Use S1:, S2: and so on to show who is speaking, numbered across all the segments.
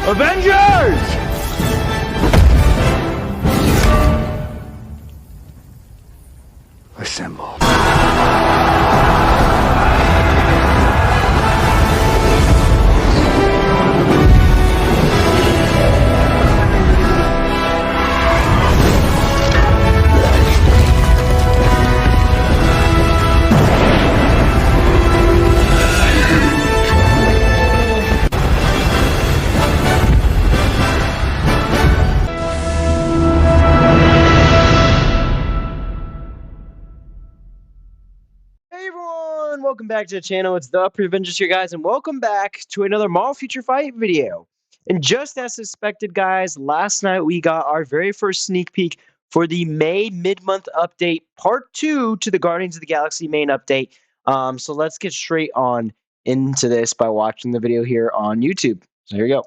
S1: Avengers! Assemble.
S2: Hey everyone, welcome back to the channel. It's the Avengers here, guys, and welcome back to another Marvel Future Fight video. And just as suspected, guys, last night we got our very first sneak peek for the May mid-month update, part 2 to the Guardians of the Galaxy main update. So let's get straight on into this by watching the video here on YouTube. So here we go.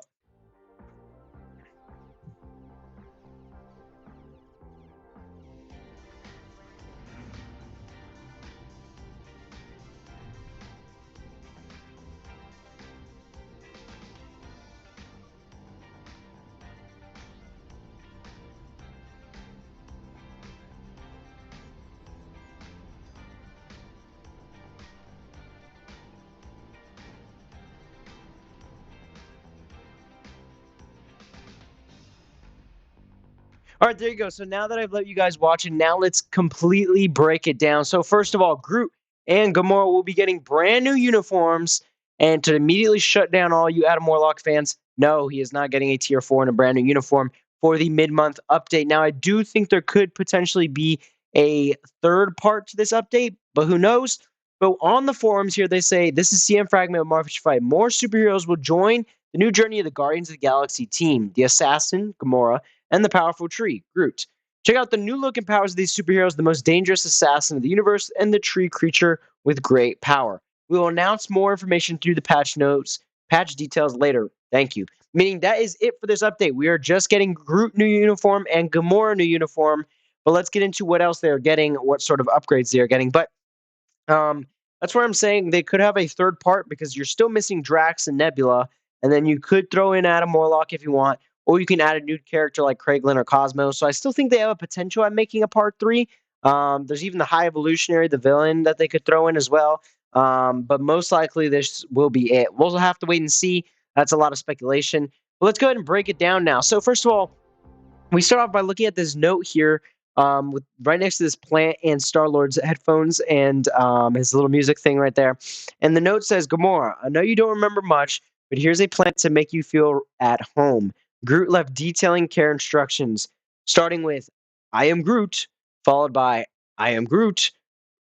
S2: All right, there you go. So now that I've let you guys watch it, now let's completely break it down. So first of all, Groot and Gamora will be getting brand new uniforms. And to immediately shut down all you Adam Warlock fans, no, he is not getting a tier 4 and a brand new uniform for the mid-month update. Now, I do think there could potentially be a third part to this update, but who knows? But on the forums here, they say, this is CM Fragment of Marvel Fight. More superheroes will join the new journey of the Guardians of the Galaxy team. The Assassin, Gamora, and the powerful tree, Groot. Check out the new look and powers of these superheroes, the most dangerous assassin of the universe, and the tree creature with great power. We will announce more information through the patch notes, patch details later. Thank you. Meaning that is it for this update. We are just getting Groot new uniform and Gamora new uniform, but let's get into what else they're getting, what sort of upgrades they are getting. But that's where I'm saying they could have a third part because you're still missing Drax and Nebula, and then you could throw in Adam Warlock if you want, or you can add a new character like Kraglin or Cosmo. So I still think they have a potential at making a part 3. There's even the High Evolutionary, the villain, that they could throw in as well. But most likely this will be it. We'll have to wait and see. That's a lot of speculation. But let's go ahead and break it down now. So first of all, we start off by looking at this note here, with right next to this plant and Star-Lord's headphones and his little music thing right there. And the note says, Gamora, I know you don't remember much, but here's a plant to make you feel at home. Groot left detailing care instructions, starting with, I am Groot, followed by, I am Groot,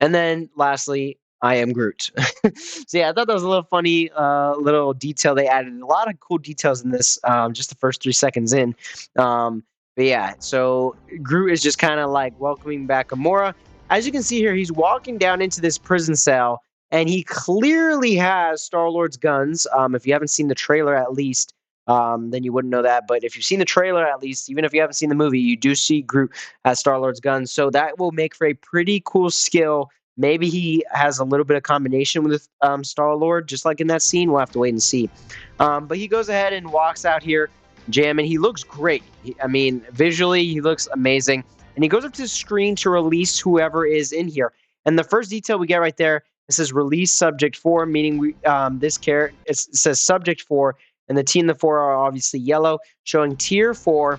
S2: and then lastly, I am Groot. So yeah, I thought that was a little funny little detail they added. A lot of cool details in this, just the first 3 seconds in. But yeah, so Groot is just kind of like welcoming back Gamora. As you can see here, he's walking down into this prison cell, and he clearly has Star-Lord's guns. If you haven't seen the trailer at least, then you wouldn't know that. But if you've seen the trailer at least, even if you haven't seen the movie, you do see Groot has Star-Lord's guns. So that will make for a pretty cool skill. Maybe he has a little bit of combination with Star-Lord, just like in that scene. We'll have to wait and see. But he goes ahead and walks out here, jamming. He looks great. I mean, visually, he looks amazing. And he goes up to the screen to release whoever is in here. And the first detail we get right there, it says release subject 4, meaning we this character, it says subject 4, and the T and the 4 are obviously yellow, showing tier 4,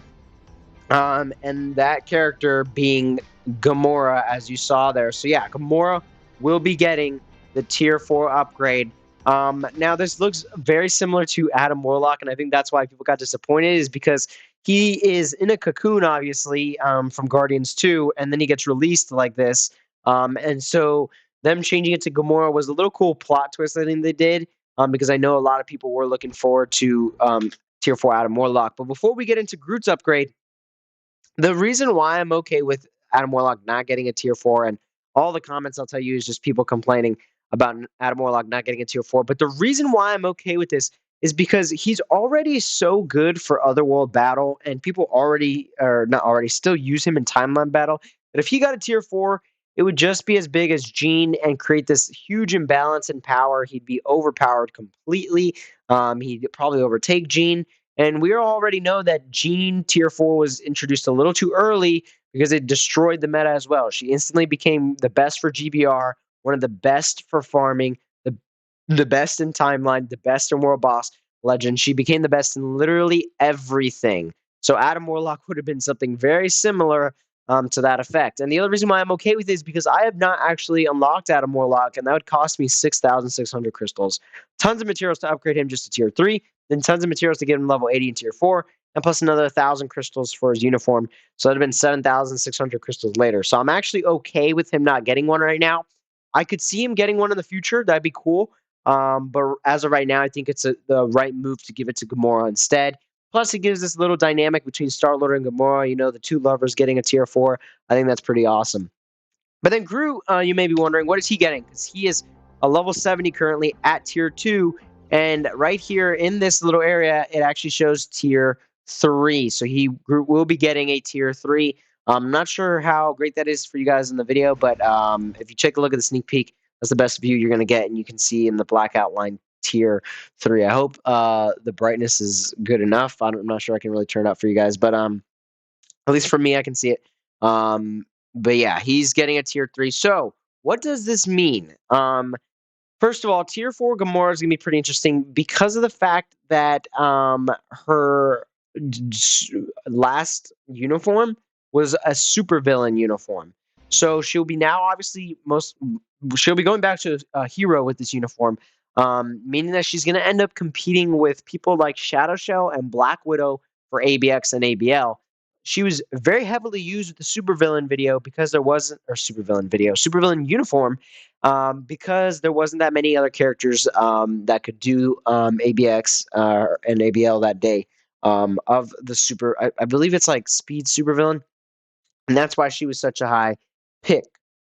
S2: and that character being Gamora, as you saw there. So yeah, Gamora will be getting the tier 4 upgrade. Now this looks very similar to Adam Warlock, and I think that's why people got disappointed, is because he is in a cocoon, obviously, from Guardians 2, and then he gets released like this. And so them changing it to Gamora was a little cool plot twist I think they did, because I know a lot of people were looking forward to tier 4 Adam Warlock. But before we get into Groot's upgrade, the reason why I'm okay with Adam Warlock not getting a tier 4, and all the comments I'll tell you is just people complaining about Adam Warlock not getting a tier 4. But the reason why I'm okay with this is because he's already so good for Otherworld Battle, and people already, or not already, still use him in Timeline Battle. But if he got a tier 4, it would just be as big as Jean and create this huge imbalance in power. He'd be overpowered completely. He'd probably overtake Jean. And we already know that Jean Tier 4 was introduced a little too early because it destroyed the meta as well. She instantly became the best for GBR, one of the best for farming, the best in timeline, the best in World Boss Legend. She became the best in literally everything. So Adam Warlock would have been something very similar to that effect. And the other reason why I'm okay with it is because I have not actually unlocked Adam Warlock, and that would cost me 6,600 crystals. Tons of materials to upgrade him just to tier 3, then tons of materials to get him level 80 in tier 4, and plus another 1,000 crystals for his uniform. So that would have been 7,600 crystals later. So I'm actually okay with him not getting one right now. I could see him getting one in the future. That'd be cool. But as of right now, I think it's the right move to give it to Gamora instead. Plus, it gives this little dynamic between Star-Lord and Gamora. You know, the two lovers getting a tier 4. I think that's pretty awesome. But then Groot, you may be wondering, what is he getting? Because he is a level 70 currently at tier 2. And right here in this little area, it actually shows tier 3. So Groot will be getting a tier 3. I'm not sure how great that is for you guys in the video, but if you take a look at the sneak peek, that's the best view you're going to get. And you can see in the black outline tier 3. I hope the brightness is good enough. I'm not sure I can really turn it up for you guys, but at least for me, I can see it. But yeah, he's getting a tier 3. So what does this mean? First of all, tier 4 Gamora is going to be pretty interesting because of the fact that her last uniform was a supervillain uniform. So she'll be now obviously she'll be going back to a hero with this uniform, meaning that she's going to end up competing with people like Shadow Shell and Black Widow for ABX and ABL. She was very heavily used with the supervillain video because there wasn't, or supervillain uniform, because there wasn't that many other characters that could do ABX and ABL that day of the super. I believe it's like speed supervillain, and that's why she was such a high pick.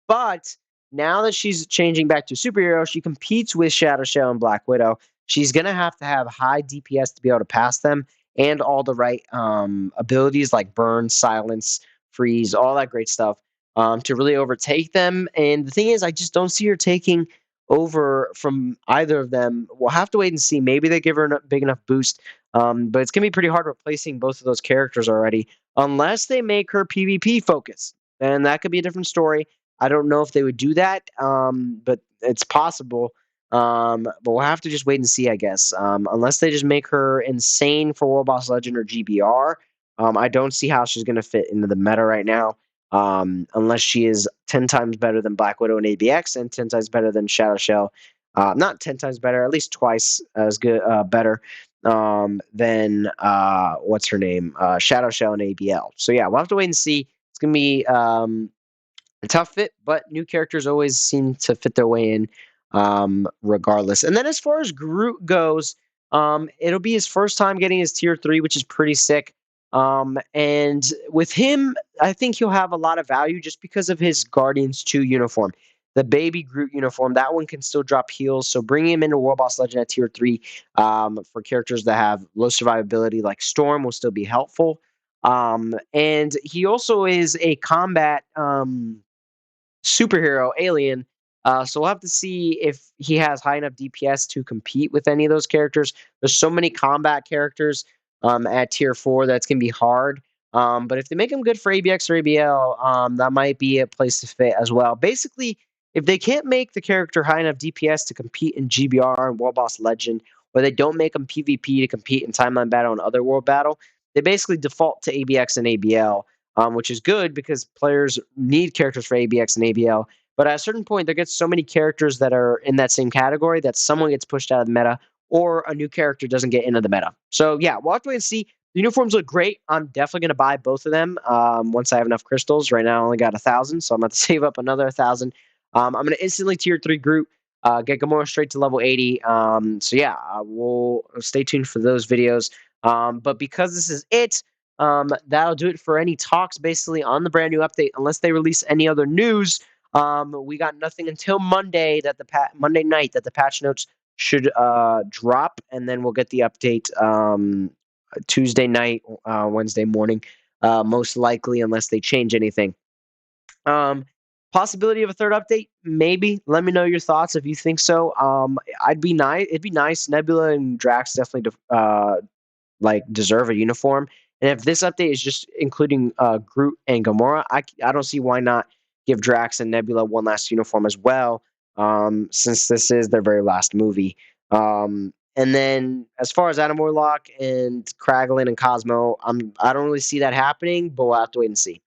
S2: But now that she's changing back to superhero, she competes with Shadow Shell and Black Widow. She's gonna have to have high DPS to be able to pass them, and all the right abilities like burn, silence, freeze, all that great stuff to really overtake them. And the thing is, I just don't see her taking over from either of them. We'll have to wait and see. Maybe they give her a big enough boost, but it's gonna be pretty hard replacing both of those characters already unless they make her PvP focused. And that could be a different story. I don't know if they would do that, but it's possible. But we'll have to just wait and see, I guess. Unless they just make her insane for World Boss Legend or GBR, I don't see how she's going to fit into the meta right now. Unless she is 10 times better than Black Widow and ABX and 10 times better than Shadow Shell. Not 10 times better, at least twice as good, better than what's her name, Shadow Shell and ABL. So yeah, we'll have to wait and see. It's gonna be a tough fit, but new characters always seem to fit their way in, regardless. And then as far as Groot goes, it'll be his first time getting his tier 3, which is pretty sick. And with him, I think he'll have a lot of value just because of his Guardians 2 uniform. The baby Groot uniform, that one can still drop heals. So bringing him into World Boss Legend at tier 3 for characters that have low survivability like Storm will still be helpful. And he also is a combat superhero alien. So we'll have to see if he has high enough DPS to compete with any of those characters. There's so many combat characters at tier 4 that's going to be hard. But if they make him good for ABX or ABL, that might be a place to fit as well. Basically, if they can't make the character high enough DPS to compete in GBR and World Boss Legend, or they don't make him PvP to compete in Timeline Battle and Other World Battle, they basically default to ABX and ABL, which is good because players need characters for ABX and ABL. But at a certain point, there gets so many characters that are in that same category that someone gets pushed out of the meta or a new character doesn't get into the meta. So yeah, we'll have to wait and see. The uniforms look great. I'm definitely going to buy both of them once I have enough crystals. Right now, I only got 1,000, so I'm going to save up another 1,000. I'm going to instantly tier 3 Groot, get Gamora straight to level 80. So yeah, we'll stay tuned for those videos. But because this is it, that'll do it for any talks basically on the brand new update. Unless they release any other news, we got nothing until Monday Monday night that the patch notes should drop, and then we'll get the update Tuesday night, Wednesday morning, most likely, unless they change anything. Possibility of a third update, maybe. Let me know your thoughts if you think so. It'd be nice. Nebula and Drax definitely like deserve a uniform. And if this update is just including Groot and Gamora, I don't see why not give Drax and Nebula one last uniform as well, since this is their very last movie. And then as far as Adam Warlock and Kraglin and Cosmo, I don't really see that happening, but we'll have to wait and see.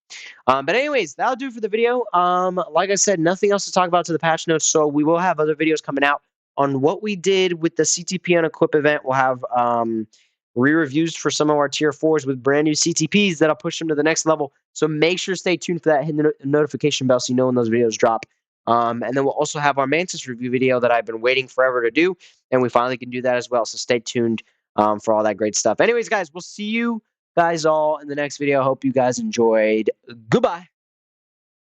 S2: But anyways, that'll do for the video. Like I said, nothing else to talk about to the patch notes, so we will have other videos coming out on what we did with the CTP on Equip event. We'll have re-reviews for some of our tier 4s with brand new CTPs that'll push them to the next level. So make sure to stay tuned for that, hit the notification bell so you know when those videos drop. And then we'll also have our Mantis review video that I've been waiting forever to do, and we finally can do that as well. So stay tuned for all that great stuff. Anyways, guys, we'll see you guys all in the next video. Hope you guys enjoyed. Goodbye.